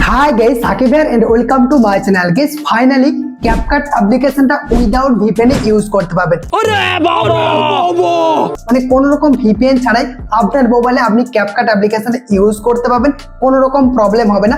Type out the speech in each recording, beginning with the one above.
Hi guys, Sakib here and welcome to my channel. Guys, finally CapCut অ্যাপ্লিকেশনটা without VPN use করতে পারবেন। মানে কোনো রকম VPN ছাড়াই আপনার মোবাইলে আপনি CapCut অ্যাপ্লিকেশনটা ইউজ করতে পারবেন, কোনো রকম প্রবলেম হবে না।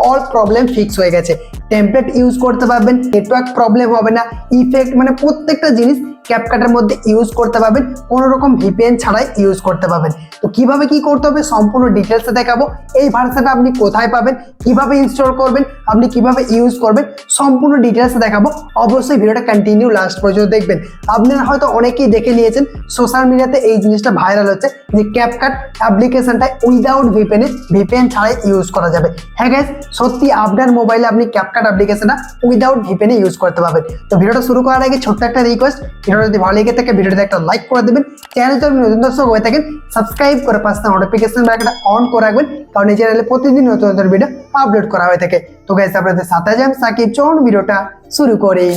অল প্রবলেম ফিক্স হয়ে গেছে। টেমপ্লেট ইউজ করতে পারবেন, নেটওয়ার্ক প্রবলেম হবে না, ইফেক্ট মানে প্রত্যেকটা জিনিস ক্যাপকাটের মধ্যে ইউজ করতে পারবেন, কোনো রকম VPN ছাড়াই ইউজ করতে পারবেন। তো কিভাবে কি করতে হবে সম্পূর্ণ ডিটেলসে দেখাবো। এই ভার্সনটা আপনি কোথায় পাবেন, কিভাবে ইনস্টল করবেন, আপনি কিভাবে ইউজ করবেন, সম্পূর্ণ ডিটেলসে দেখাবো। অবশ্যই ভিডিওটা কন্টিনিউ লাস্ট পর্যন্ত দেখবেন। আপনারা হয়তো অনেকেই দেখে নিয়েছেন সোশ্যাল মিডিয়াতে এই জিনিসটা ভাইরাল হচ্ছে যে ক্যাপকাট অ্যাপ্লিকেশনটা উইদাউট VPN ছাড়াই ইউজ করা যাবে। হ্যাঁ গাইস, সত্যি আপনার মোবাইলে আপনি ক্যাপকাট অ্যাপ্লিকেশনটা উইদাউট VPN ইউজ করতে পারবেন। তো ভিডিওটা শুরু করার আগে ছোট্ট একটা রিকোয়েস্ট, ভিডিওটা যদি ভালো লেগে থাকে ভিডিওতে একটা লাইক করে দেবেন। চ্যানেলে যদি নতুন দর্শক হয়ে থাকেন সাবস্ক্রাইব করে পাশে নোটিফিকেশন বেলটা অন করে রাখবেন, কারণ এই চ্যানেলে প্রতিদিন নতুন নতুন ভিডিও আপলোড করা হয়ে থাকে। তো গাইস আপনাদের সাথে আছি আমি সাকিব, চলুন ভিডিওটা শুরু করি।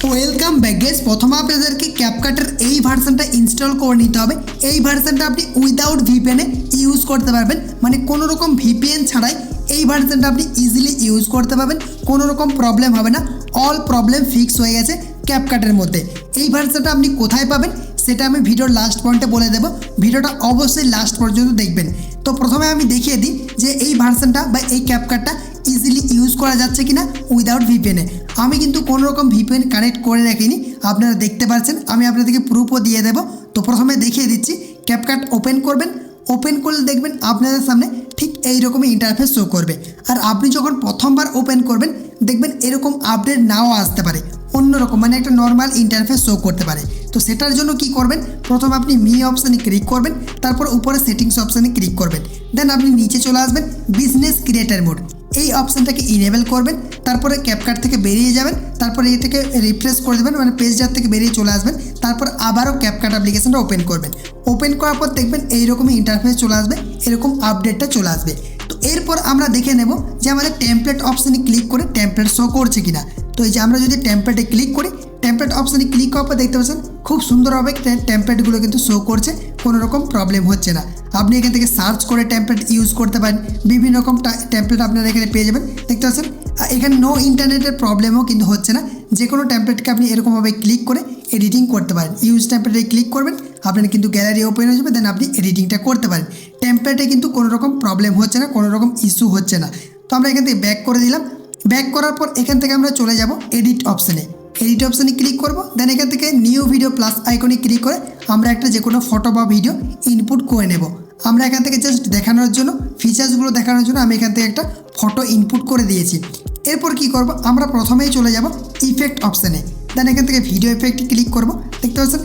ওয়েলকাম ব্যাক গাইস, প্রথমে আপনাদেরকে ক্যাপকাটের এই ভার্সনটা ইনস্টল করে নিতে হবে। এই ভার্সনটা আপনি উইদাউট VPN ইউজ করতে পারবেন, মানে কোনো রকম VPN ছাড়াই এই ভার্সনটা আপনি ইজিলি ইউজ করতে পারবেন, কোনো রকম প্রবলেম হবে না। অল প্রবলেম ফিক্স হয়ে গেছে ক্যাপকাটের মধ্যে। এই ভার্সনটা আপনি কোথায় পাবেন সেটা আমি ভিডিওর লাস্ট পয়েন্টে বলে দেবো, ভিডিওটা অবশ্যই লাস্ট পর্যন্ত দেখবেন। তো প্রথমে আমি দেখিয়ে দিই যে এই ভার্সনটা বা এই ক্যাপকাটটা ইজিলি ইউজ করা যাচ্ছে কিনা উইদাউট VPN। আমি কিন্তু কোনো রকম VPN কানেক্ট করে রাখিনি, আপনারা দেখতে পাচ্ছেন, আমি আপনাদেরকে প্রুফও দিয়ে দেবো। তো প্রথমে দেখিয়ে দিচ্ছি, ক্যাপকাট ওপেন করবেন, ওপেন করলে দেখবেন আপনাদের সামনে ঠিক এইরকমই ইন্টারফেস শো করবে। আর আপনি যখন প্রথমবার ওপেন করবেন দেখবেন এরকম আপডেট নাও আসতে পারে, অন্যরকম মানে একটা নর্মাল ইন্টারফেস শো করতে পারে। তো সেটার জন্য কি করবেন, প্রথমে আপনি মি অপশানে ক্লিক করবেন, তারপর উপরে সেটিংস অপশানে ক্লিক করবেন, দেন আপনি নিচে চলে আসবেন বিজনেস ক্রিয়েটার মোড, এই অপশানটাকে ইনেবল করবেন, তারপরে ক্যাপকাট থেকে বেরিয়ে যাবেন, তারপরে এটাকে রিফ্রেশ করে দেবেন, মানে পেজটার থেকে বেরিয়ে চলে আসবেন, তারপর আবারও ক্যাপকাট অ্যাপ্লিকেশনটা ওপেন করবেন। ওপেন করার পর দেখবেন এইরকমই ইন্টারফেস চলে আসবে, এরকম আপডেটটা চলে আসবে। তো এরপর আমরা দেখে নেব যে আমাদের টেমপ্লেট অপশানে ক্লিক করে টেমপ্লেট শো করছে কিনা। তো এই যে আমরা যদি টেমপ্লেটে ক্লিক করি, টেমপ্লেট অপশানে ক্লিক করার পর দেখতে পাচ্ছেন খুব সুন্দরভাবে টেমপ্লেটগুলো কিন্তু শো করছে, কোনো রকম প্রবলেম হচ্ছে না। আপনি এখান থেকে সার্চ করে টেমপ্লেট ইউজ করতে পারেন, বিভিন্ন রকম টেমপ্লেট আপনারা এখানে পেয়ে যাবেন, দেখতে পাচ্ছেন। এখানে নো ইন্টারনেটের প্রবলেমও কিন্তু হচ্ছে না, যে কোনো টেমপ্লেটকে আপনি এরকমভাবে ক্লিক করে এডিটিং করতে পারেন। ইউজ টেমপ্লেটে ক্লিক করবেন, আপনার কিন্তু গ্যালারি ওপেন হয়ে যাবে, দেন আপনি এডিটিংটা করতে পারেন। টেমপ্লেটে কিন্তু কোনো রকম প্রবলেম হচ্ছে না, কোনো রকম ইস্যু হচ্ছে না। তো আমরা এখান থেকে ব্যাক করে দিলাম। ব্যাক করার পর এখান থেকে আমরা চলে যাব এডিট অপশানে, এডিট অপশানে ক্লিক করব, দেন এখান থেকে নিউ ভিডিও প্লাস আইকনে ক্লিক করে আমরা একটা যে কোনো ফটো বা ভিডিও ইনপুট করে নেব। আমরা এখান থেকে জাস্ট দেখানোর জন্য, ফিচার্সগুলো দেখানোর জন্য আমি এখান থেকে একটা ফটো ইনপুট করে দিয়েছি। এরপর কি করব, আমরা প্রথমেই চলে যাব ইফেক্ট অপশানে, দেন এখান থেকে ভিডিও ইফেক্টে ক্লিক করব। দেখতে পাচ্ছেন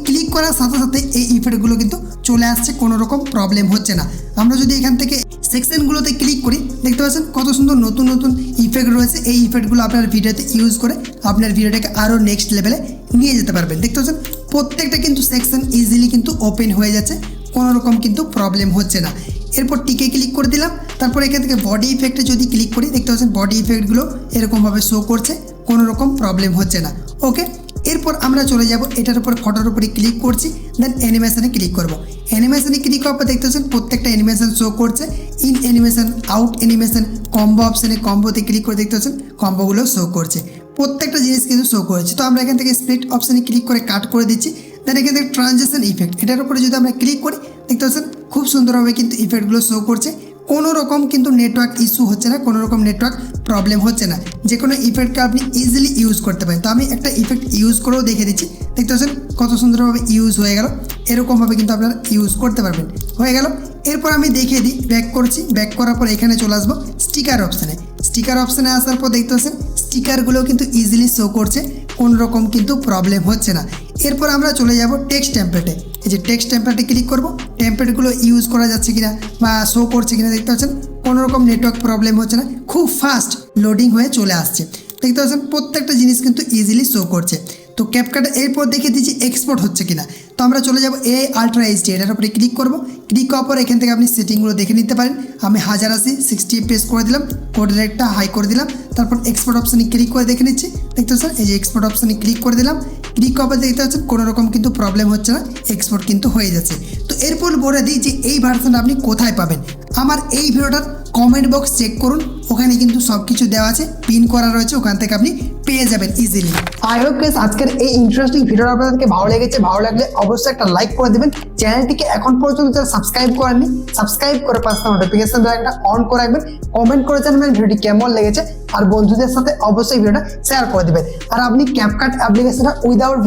ক্লিক করার সাথে সাথে এই ইফেক্টগুলো কিন্তু চলে আসছে, কোনো রকম প্রবলেম হচ্ছে না। আমরা যদি এখান থেকে সেকশনগুলোতে ক্লিক করি দেখতে পাচ্ছেন কত সুন্দর নতুন নতুন ইফেক্ট রয়েছে। এই ইফেক্টগুলো আপনার ভিডিওতে ইউজ করে আপনার ভিডিওটাকে আরও নেক্সট লেভেলে নিয়ে যেতে পারবেন। দেখতে পাচ্ছেন প্রত্যেকটা কিন্তু সেকশন ইজিলি কিন্তু ওপেন হয়ে যাচ্ছে, কোনো রকম কিন্তু প্রবলেম হচ্ছে না। এরপর টিকে ক্লিক করে দিলাম, তারপর এখান থেকে বডি ইফেক্টে যদি ক্লিক করি দেখতে পাচ্ছেন বডি ইফেক্টগুলো এরকমভাবে শো করছে, কোনো রকম প্রবলেম হচ্ছে না। ওকে, এরপর আমরা চলে যাব এটার উপর, ফটোর উপরে ক্লিক করছি, দেন অ্যানিমেশনে ক্লিক করব। অ্যানিমেশনে ক্লিক করার পর দেখতে পাচ্ছেন প্রত্যেকটা অ্যানিমেশন শো করছে, in animation, out animation, combo অপশানে কম্বোতে ক্লিক করে দেখতে পাচ্ছেন কম্বোগুলো শো করছে, প্রত্যেকটা জিনিস কিন্তু শো করেছে। তো আমরা এখান থেকে স্প্লিট অপশানে ক্লিক করে কাট করে দিচ্ছি, দেন এখান থেকে ট্রানজিশন ইফেক্ট, এটার উপরে যদি আমরা ক্লিক করি দেখতে পাচ্ছেন খুব সুন্দরভাবে কিন্তু ইফেক্টগুলো শো করছে, কোনো রকম কিন্তু নেটওয়ার্ক ইস্যু হচ্ছে না, কোনো রকম নেটওয়ার্ক প্রবলেম হচ্ছে না। যে কোনো ইফেক্টকে আপনি ইজিলি ইউজ করতে পারেন। তো আমি একটা ইফেক্ট ইউজ করেও দেখে দিচ্ছি, দেখতে পাচ্ছেন কত সুন্দরভাবে ইউজ হয়ে গেল, এরকমভাবে কিন্তু আপনারা ইউজ করতে পারবেন। হয়ে গেল, এরপর আমি দেখিয়ে দিই, ব্যাক করছি, ব্যাক করার পর এখানে চলে আসবো স্টিকার অপশানে। স্টিকার অপশানে আসার পর দেখতে পাচ্ছেন স্টিকারগুলো কিন্তু ইজিলি শো করছে, কোনো রকম কিন্তু প্রবলেম হচ্ছে না। এরপর আমরা চলে যাব টেক্সট টেমপ্লেটে, এই যে টেক্সট টেমপ্লেটে ক্লিক করব, টেমপ্লেটগুলো ইউজ করা যাচ্ছে কিনা বা শো করছে কিনা দেখতে পাচ্ছেন কোনো রকম নেটওয়ার্ক প্রবলেম হচ্ছে না, খুব ফাস্ট লোডিং হয়ে চলে আসছে। দেখতে পাচ্ছেন প্রত্যেকটা জিনিস কিন্তু ইজিলি শো করছে। তো তো ক্যাপকাটে এরপর দেখে দিচ্ছি এক্সপোর্ট হচ্ছে কিনা। তো আমরা চলে যাব এআই আলট্রা এইচডি, এটার উপরে ক্লিক করব। ক্লিক করার পর এখান থেকে আপনি সেটিংগুলো দেখে নিতে পারেন। আমি 1080 60 FPS করে দিলাম, কোড রেটটা হাই করে দিলাম। তারপর এক্সপোর্ট অপশানে ক্লিক করে দেখে নিচ্ছি। দেখতে পাচ্ছেন এই যে এক্সপোর্ট অপশানে ক্লিক করে দিলাম। ক্লিক করার পর দেখতে পাচ্ছেন কোনো রকম কিন্তু প্রবলেম হচ্ছে না, এক্সপোর্ট কিন্তু হয়ে যাচ্ছে। তো এরপর বলে দিই যে এই ভার্সনটা আপনি কোথায় পাবেন। আমার এই ভিডিওটার কমেন্ট বক্স চেক করুন, ওখানে কিন্তু সব কিছু দেওয়া আছে, পিন করা রয়েছে, ওখান থেকে আপনি পেয়ে যাবেন ইজিলি। আই হোপ গাইস আজকের এই ইন্টারেস্টিং ভিডিওটা আপনাদেরকে ভালো লেগেছে। ভালো লাগলে অবশ্যই একটা লাইক করে দেবেন। চ্যানেলটিকে এখন পর্যন্ত যারা সাবস্ক্রাইব করেননি, সাবস্ক্রাইব করে পাশে নোটিফিকেশন বেলটা অন করে রাখবেন। কমেন্ট করে জানাবেন ভিডিওটি কেমন লেগেছে, আর বন্ধুদের সাথে অবশ্যই ভিডিওটা শেয়ার করে দেবেন। আর আপনি ক্যাপকাট অ্যাপ্লিকেশনটা উইদাউট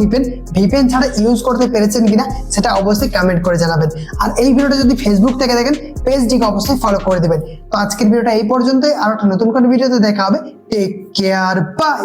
ভিপিএন ছাড়া ইউজ করতে পেরেছেন কিনা সেটা অবশ্যই কমেন্ট করে জানাবেন। আর এই ভিডিওটা যদি ফেসবুক থেকে দেখেন, পেজটিকে অবশ্যই ফলো করে দেবেন। তো আজকের ভিডিওটা এই পর্যন্তই, আর একটা নতুন কোনো ভিডিওতে দেখা হবে। Take care, by.